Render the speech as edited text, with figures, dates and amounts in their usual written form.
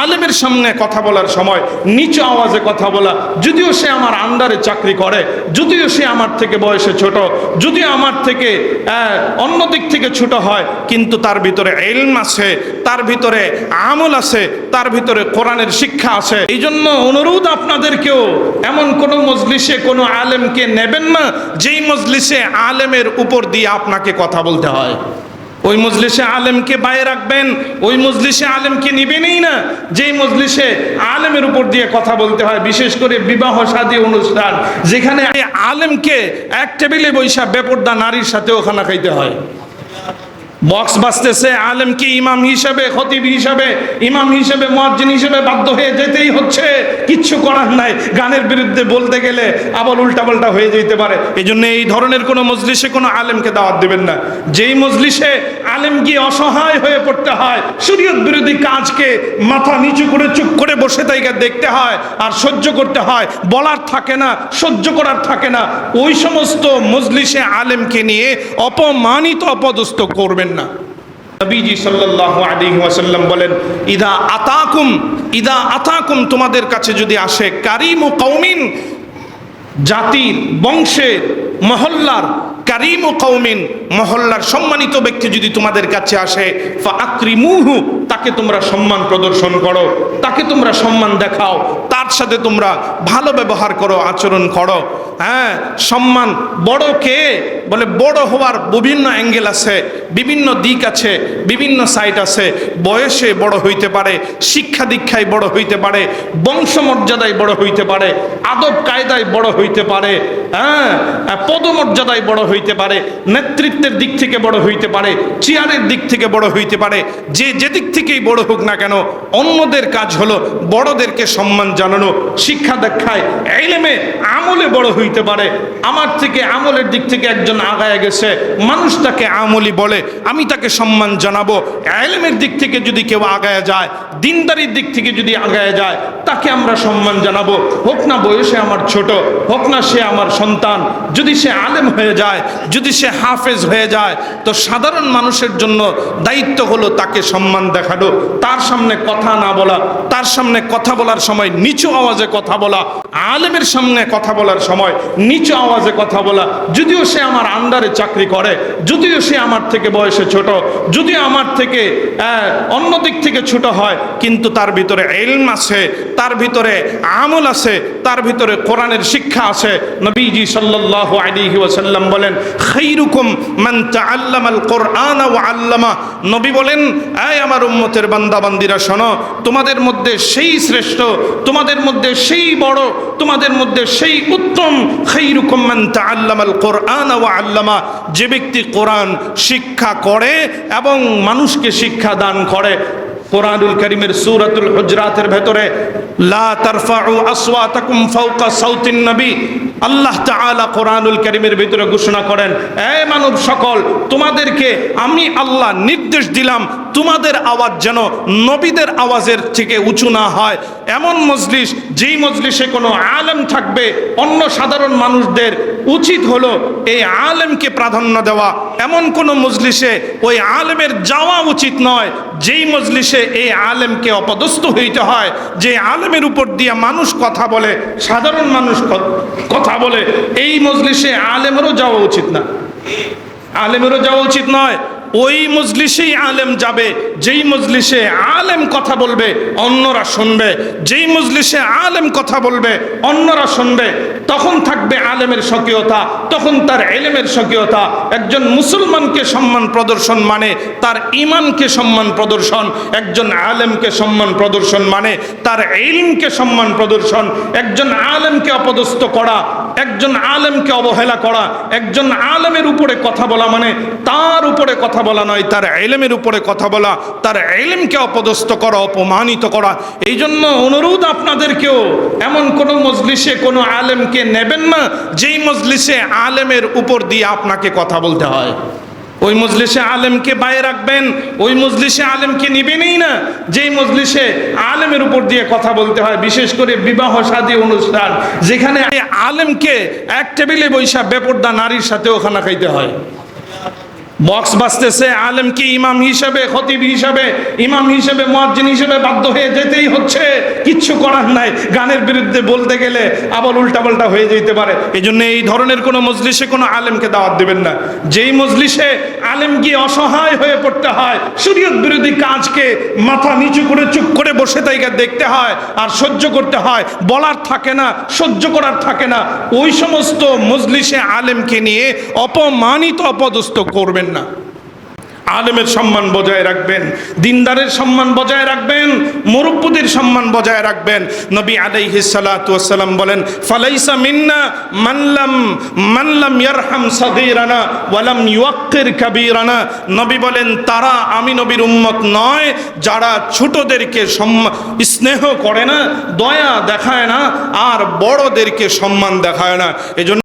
আলেমের সামনে কথা বলার সময় নিচু আওয়াজে কথা বলা, যদিও সে আমার আন্ডারে চাকরি করে, যদিও সে আমার থেকে বয়সে ছোট, যদিও আমার থেকে অন্য দিক থেকে ছোট হয়, কিন্তু তার ভিতরে ইলম আছে, তার ভিতরে আমল আছে, তার ভিতরে কোরআনের শিক্ষা আছে। এই জন্য অনুরোধ আপনাদেরকেও, এমন কোন মজলিসে কোনো আলেমকে নেবেন না যেই মজলিসে আলেমের উপর দিয়ে আপনাকে কথা বলতে হয়। ওই মজলিসে আলেমকে বাইরে রাখবেন, ওই মজলিসে আলেমকে নিবেনই না যেই মজলিসে আলেমের উপর দিয়ে কথা বলতে হয়। বিশেষ করে বিবাহ শাদী অনুষ্ঠান, যেখানে আলেমকে এক টেবিলে বৈশা বেপর্দা নারীর সাথেও খানা খাইতে হয়। বক্স বাজতেছে, আলেমকে ইমাম হিসেবে, খতিব হিসেবে, ইমাম হিসেবে, মুয়াজ্জিন হিসেবে বাধ্য হয়ে যেতেই হচ্ছে, কিচ্ছু করার নাই। গানের বিরুদ্ধে বলতে গেলে আবার উল্টাপাল্টা হয়ে যেতে পারে। এই জন্য এই ধরনের কোনো মজলিসে কোনো আলেমকে দাওয়াত দেবেন না। যেই মজলিসে আলেম গিয়ে অসহায় হয়ে পড়তে হয়, শরীয়ত বিরোধী কাজকে মাথা নিচু করে চুপ করে বসে তাইকে দেখতে হয় আর সহ্য করতে হয়, বলার থাকে না, সহ্য করার থাকে না, ওই সমস্ত মজলিসে আলেমকে নিয়ে অপমানিত, অপদস্থ করবেন না। নবীজি সাল্লাল্লাহু আলাইহি ওয়াসাল্লাম বলেন, ইদা আতাকুম তোমাদের কাছে যদি আসে কারিমু কওমিন, জাতির, বংশের, মহল্লার, কারিমু কওমিন, মহল্লার সম্মানিত ব্যক্তি যদি তোমাদের কাছে আসে, ফাআকরিমুহু, তাকে তোমরা সম্মান প্রদর্শন করো, তাকে তোমরা সম্মান দেখাও, তার সাথে তোমরা ভালো ব্যবহার করো, আচরণ করো। হ্যাঁ, সম্মান বড় কে বলে, বড় হওয়ার বিভিন্ন অ্যাঙ্গেল আছে, বিভিন্ন দিক আছে, বিভিন্ন সাইড আছে। বয়সে বড় হইতে পারে, শিক্ষা দীক্ষায় বড় হইতে পারে, বংশমর্যাদায় বড় হইতে পারে, আদব কায়দায় বড় হইতে পারে, হ্যাঁ, পদমর্যাদায় বড় হইতে পারে, নেতৃত্বের দিক থেকে বড় হইতে পারে, চেয়ারের দিক থেকে বড় হইতে পারে। যে দিক থেকেই বড় হোক না কেন, অন্যদের কাজ হলো বড়দেরকে সম্মান জানানো, শিক্ষা দেখায়, ইলমে, আমলে বড় হইতে পারে। আমার থেকে আমলের দিক থেকে একজন আগায় গেছে, মানুষ তাকে আমলি বলে, আমি তাকে সম্মান জানাবো। ইলমের দিক থেকে যদি কেউ আগায় যায়, দিনদারির দিক থেকে যদি আগায় যায়, তাকে আমরা সম্মান জানাবো। হোক না বয়সে আমার ছোট, হোক না সে আমার সন্তান, যদি সে আলেম হয়ে যায়, যদি সে হাফেজ হয়ে যায়, তো সাধারণ মানুষের জন্য দায়িত্ব হলো তাকে সম্মান দেখানো, তার সামনে কথা না বলা, তার সামনে কথা বলার সময় নিচু আওয়াজে কথা বলা, আলেমের সামনে কথা বলার সময় নিচু আওয়াজে কথা বলা, যদিও সে আমার আন্ডারে চাকরি করে, যদিও সে আমার থেকে বয়সে ছোট, যদিও আমার থেকে অন্য দিক থেকে ছোট হয়, কিন্তু তার ভিতরে ইলম আছে, তার ভিতরে আমল আছে, তার ভিতরে কোরআনের শিক্ষা আছে। নবীজি সাল্লাল্লাহু আলাইহি ওয়াসাল্লাম বলেন, খায়রুকুম মান তাআল্লামাল কোরআন ওয়া আল্লামা। নবী বলেন, এই আমার উম্মতের বান্দা বান্দিরা শোনো, তোমাদের মধ্যে সেই শ্রেষ্ঠ, তোমাদের মধ্যে সেই বড়, তোমাদের মধ্যে সেই উত্তম, খায়রুকুম মান তাআল্লামাল কোরআন ওয়া আল্লামা, যে ব্যক্তি কোরআন শিক্ষা করে এবং মানুষকে শিক্ষা দান করে। কোরআনুল কারীমের সূরাতুল হুজরাতের ভেতরে, লা তারফাউ আসওয়াতাকুম ফাওকা সাউতিন নবী, আল্লাহ তাআলা কোরআনুল কারীমের ভিতরে ঘোষণা করেন, হে মানব সকল, তোমাদেরকে আমি আল্লাহ নির্দেশ দিলাম, তোমাদের আওয়াজ যেন নবীদের আওয়াজের থেকে উঁচু না হয়। এমন মজলিস, যেই মজলিসে কোনো আলেম থাকবে, অন্য সাধারণ মানুষদের উচিত হলো এই আলেমকে প্রাধান্য দেওয়া। এমন কোনো মজলিসে ওই আলেমের যাওয়া উচিত নয় যেই মজলিসে এই আলেমকে অপদস্থ হইতে হয়, যে আলেমের উপর দিয়ে মানুষ কথা বলে, সাধারণ মানুষ কথা বলে, এই মজলিসে আলেমেরও যাওয়া উচিত না, আলেমেরও যাওয়া উচিত নয়। ওই মজলিসেই আলেম যাবে যেই মজলিসে আলেম কথা বলবে অন্যরা শুনবে, যেই মজলিসে আলেম কথা বলবে অন্যরা শুনবে, তখন থাকবে আলেমের স্বকীয়তা, তখন তার ইলমের স্বকীয়তা। একজন মুসলমানকে সম্মান প্রদর্শন মানে তার ঈমানকে সম্মান প্রদর্শন, একজন আলেমকে সম্মান প্রদর্শন মানে তার ইলমকে সম্মান প্রদর্শন। একজন আলেমকে অপদস্থ করা, একজন আলেমকে অবহেলা করা, একজন আলেমের উপরে কথা বলা মানে তার উপরে কথা বলা নয়, তার ইলমের উপরে কথা বলা, তার ইলমকে অপদস্থ করা, অপমানিত করা। এই জন্য অনুরোধ আপনাদেরকেও, এমন কোনো মজলিসে কোনো আলেমকে নেবেন না যেই মজলিসে আলেমের উপর দিয়ে আপনাকে কথা বলতে হয়। ওই মজলিসে আলেমকে বাইরে রাখবেন, ওই মজলিসে আলেমকে নিবেনই না যেই মজলিসে আলেমের উপর দিয়ে কথা বলতে হয়। বিশেষ করে বিবাহ শাদী অনুষ্ঠান, যেখানে আলেমকে এক টেবিলে বৈশা বেপর্দা নারীর সাথেও খানা খাইতে হয়। বক্স বাজতেছে, আলেমকে ইমাম হিসেবে, খতিব হিসেবে, ইমাম হিসেবে, মুয়াজ্জিন হিসেবে বাধ্য হয়ে যেতেই হচ্ছে, কিচ্ছু করার নাই। গানের বিরুদ্ধে বলতে গেলে আবার উল্টাপাল্টা হয়ে যেতে পারে। এই জন্য এই ধরনের কোনো মজলিসে কোনো আলেমকে দাওয়াত দেবেন না। যেই মজলিসে আলেম গিয়ে অসহায় হয়ে পড়তে হয়, শরীয়ত বিরোধী কাজকে মাথা নিচু করে চুপ করে বসে তাইকে দেখতে হয় আর সহ্য করতে হয়, বলার থাকে না, সহ্য করার থাকে না, ওই সমস্ত মজলিসে আলেমকে নিয়ে অপমানিত, অপদস্থ করবেন না। আলেমের সম্মান বজায় রাখবেন, দিনদারের সম্মান বজায় রাখবেন, মুরব্বিদের সম্মান বজায় রাখবেন। নবী আলাইহিস সালাতু ওয়াস সালাম বলেন, ফালাইসা মিন্না মানলাম ইয়ারহাম সাগীরানা ওয়া লাম ইউক্কির কাবীরানা। নবী বলেন, তারা আমি নবীর উম্মত নয় যারা ছোটদেরকে স্নেহ করে না, দয়া দেখায় না, আর বড়দেরকে সম্মান দেখায় না। এজন্য